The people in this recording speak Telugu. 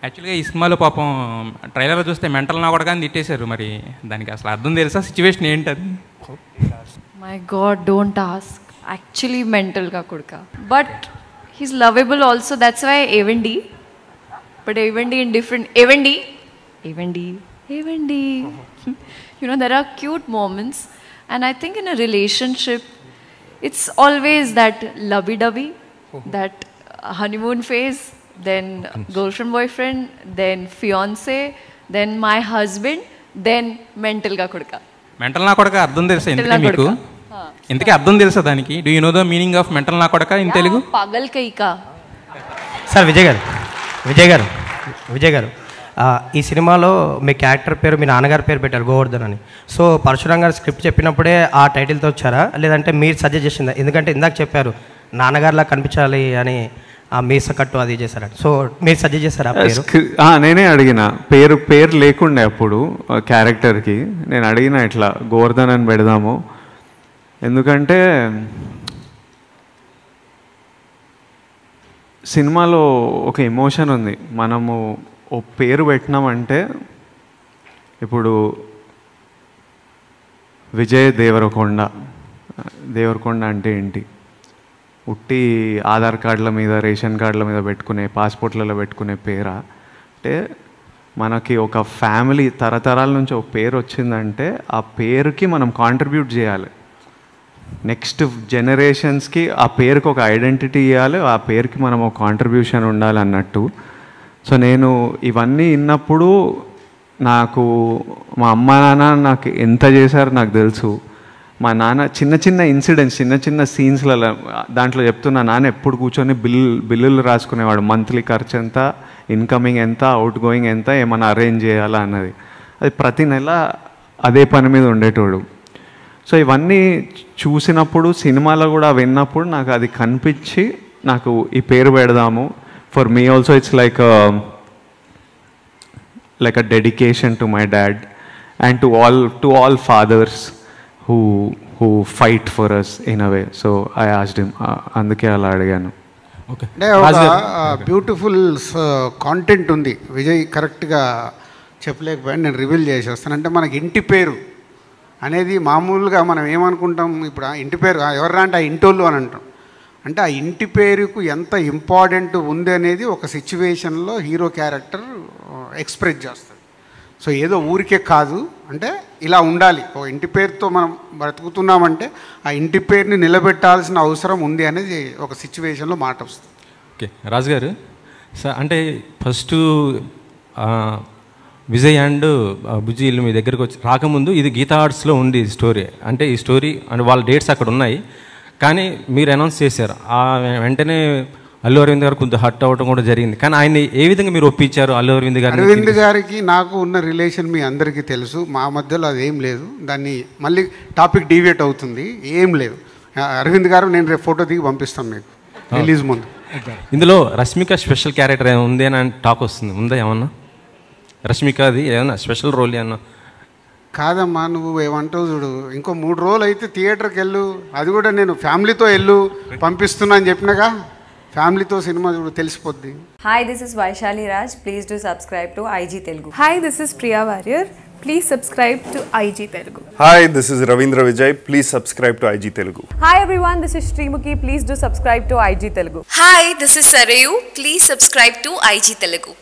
యాక్చువల్గా ఈ సినిమాలో పాపం ట్రైలర్లో చూస్తే మెంటల్ నా కూడా కానీ తిట్టేశారు. మరి దానికి అసలు అర్థం తెలుసా? సిచ్యువేషన్ ఏంటి అది? My god, don't ask. Actually మెంటల్గా కొడుక, but he's lovable also. That's why ఏవండి. బట్ ఏవండి ఇన్ డిఫరెంట్ ఏవండి. You know, there are cute moments, and I think in a relationship it's always that lovey-dovey, that honeymoon phase, then girlfriend boyfriend, then fiance, then my husband, then mental ga kodka. Mental నా కొడక అర్థం తెలుసా ఇంతకీ మీకు? ఇంతకీ అర్థం తెలుసా దానికి? Do you know the meaning of mental నా కొడక in Telugu? Paagal కైకా. Sir Vijay గారు ఈ సినిమాలో మీ క్యారెక్టర్ పేరు మీ నాన్నగారి పేరు పెట్టారు, గోవర్ధన్ అని. సో పరశురామ్ గారు స్క్రిప్ట్ చెప్పినప్పుడే ఆ టైటిల్తో వచ్చారా, లేదంటే మీరు సజెస్ట్ చేసిందా? ఎందుకంటే ఇందాక చెప్పారు నాన్నగారిలా కనిపించాలి అని ఆ మీస కట్టు అది చేశారని. సో మీరు సజెస్ట్ చేశారా పేరు? నేనే అడిగిన పేరు లేకుండే అప్పుడు క్యారెక్టర్కి. నేను అడిగిన ఇట్లా గోవర్ధన్ అని పెడదాము, ఎందుకంటే సినిమాలో ఒక ఎమోషన్ ఉంది. మనము ఓ పేరు పెట్టినామంటే, ఇప్పుడు విజయ్ దేవరకొండ అంటే ఏంటి? ఉట్టి ఆధార్ కార్డుల మీద, రేషన్ కార్డుల మీద పెట్టుకునే, పాస్పోర్ట్లలో పెట్టుకునే పేరా? అంటే మనకి ఒక ఫ్యామిలీ తరతరాల నుంచి ఒక పేరు వచ్చిందంటే ఆ పేరుకి మనం కాంట్రిబ్యూట్ చేయాలి. నెక్స్ట్ జనరేషన్స్కి ఆ పేరుకి ఒక ఐడెంటిటీ ఇవ్వాలి, ఆ పేరుకి మనం ఒక కాంట్రిబ్యూషన్ ఉండాలి అన్నట్టు. సో నేను ఇవన్నీ విన్నప్పుడు నాకు మా అమ్మ నాన్న నాకు ఎంత చేశారో నాకు తెలుసు. మా నాన్న చిన్న చిన్న ఇన్సిడెంట్స్, చిన్న సీన్స్లలో దాంట్లో చెప్తున్నా, నాన్న ఎప్పుడు కూర్చొని బిల్లులు రాసుకునేవాడు. మంత్లీ ఖర్చు ఎంత, ఇన్కమింగ్ ఎంత, అవుట్ గోయింగ్ ఎంత, ఏమైనా అరేంజ్ చేయాలా అన్నది. అది ప్రతి నెల అదే పని మీద ఉండేటోడు. సో ఇవన్నీ చూసినప్పుడు, సినిమాలో కూడా విన్నప్పుడు నాకు అది కనిపించి నాకు ఈ పేరు పెడదాము. For me also it's like a dedication to my dad and to all fathers who fight for us in a way. So I asked him, అందుకే అలా అడిగాను. ఓకే, బ్యూటిఫుల్ కాంటెంట్ ఉంది. విజయ్ కరెక్ట్గా చెప్పలేకపోయాను, నేను రివీల్ చేసేస్తాను. అంటే మనకి ఇంటి పేరు అనేది మామూలుగా మనం ఏమనుకుంటాం, ఇప్పుడు ఆ ఇంటి పేరు ఎవర్రా అంటే ఆ ఇంటోళ్ళు అని అంటాం. అంటే ఆ ఇంటి పేరుకు ఎంత ఇంపార్టెంట్ ఉంది అనేది ఒక సిచ్యువేషన్లో హీరో క్యారెక్టర్ ఎక్స్ప్రెస్ చేస్తుంది. సో ఏదో ఊరికే కాదు, అంటే ఇలా ఉండాలి. ఒక ఇంటి పేరుతో మనం బ్రతుకుతున్నామంటే ఆ ఇంటి పేరుని నిలబెట్టాల్సిన అవసరం ఉంది అనేది ఒక సిచ్యువేషన్లో మాట వస్తుంది. ఓకే రాజు గారు, సార్ అంటే ఫస్ట్ విజయ్ అండ్ బుజ్జి ఇల్లు మీ దగ్గరకు వచ్చి రాకముందు ఇది గీతా ఆర్ట్స్లో ఉంది స్టోరీ. అంటే ఈ స్టోరీ అండ్ వాళ్ళ డేట్స్ అక్కడ ఉన్నాయి, కానీ మీరు అనౌన్స్ చేశారు. వెంటనే అల్లు అరవింద్ గారు కొంచెం హర్ట్ అవ్వడం కూడా జరిగింది. కానీ ఆయన ఏ విధంగా మీరు ఒప్పించారు అల్లు అరవింద్ గారికి? నాకు ఉన్న రిలేషన్ మీ అందరికీ తెలుసు, మా మధ్యలో అదేం లేదు. దాన్ని మళ్ళీ టాపిక్ డీవియేట్ అవుతుంది, ఏం లేదు. అరవింద్ గారు నేను రేపు ఫోటో దిగి పంపిస్తాను మీకు రిలీజ్ ముందు. ఇందులో రష్మిక స్పెషల్ క్యారెక్టర్ ఉంది అని టాక్ వస్తుంది, ఉందా ఏమన్నా? రష్మికది ఏమన్నా స్పెషల్ రోల్ ఏమన్నా? కాదమ్మా, నువ్వు ఏమంటావు చూడు, ఇంకో 3 రోజులు అయితే థియేటర్కి వెళ్ళు. అది కూడా నేను ఫ్యామిలీతో వెళ్ళు పంపిస్తున్నా అని చెప్పినాగా, ఫ్యామిలీతో సినిమా చూడు తెలిసిపోద్ది. Hi, this is Vaishali Raj. Please do subscribe to IG Telugu. Hi, this is Priya Warrior. Please subscribe to IG Telugu. Hi, this is Ravindra Vijay. Please subscribe to IG Telugu. Hi everyone, this is Srimukhi. Please do subscribe to IG Telugu. Hi, this is Sarayu. Please subscribe to IG Telugu.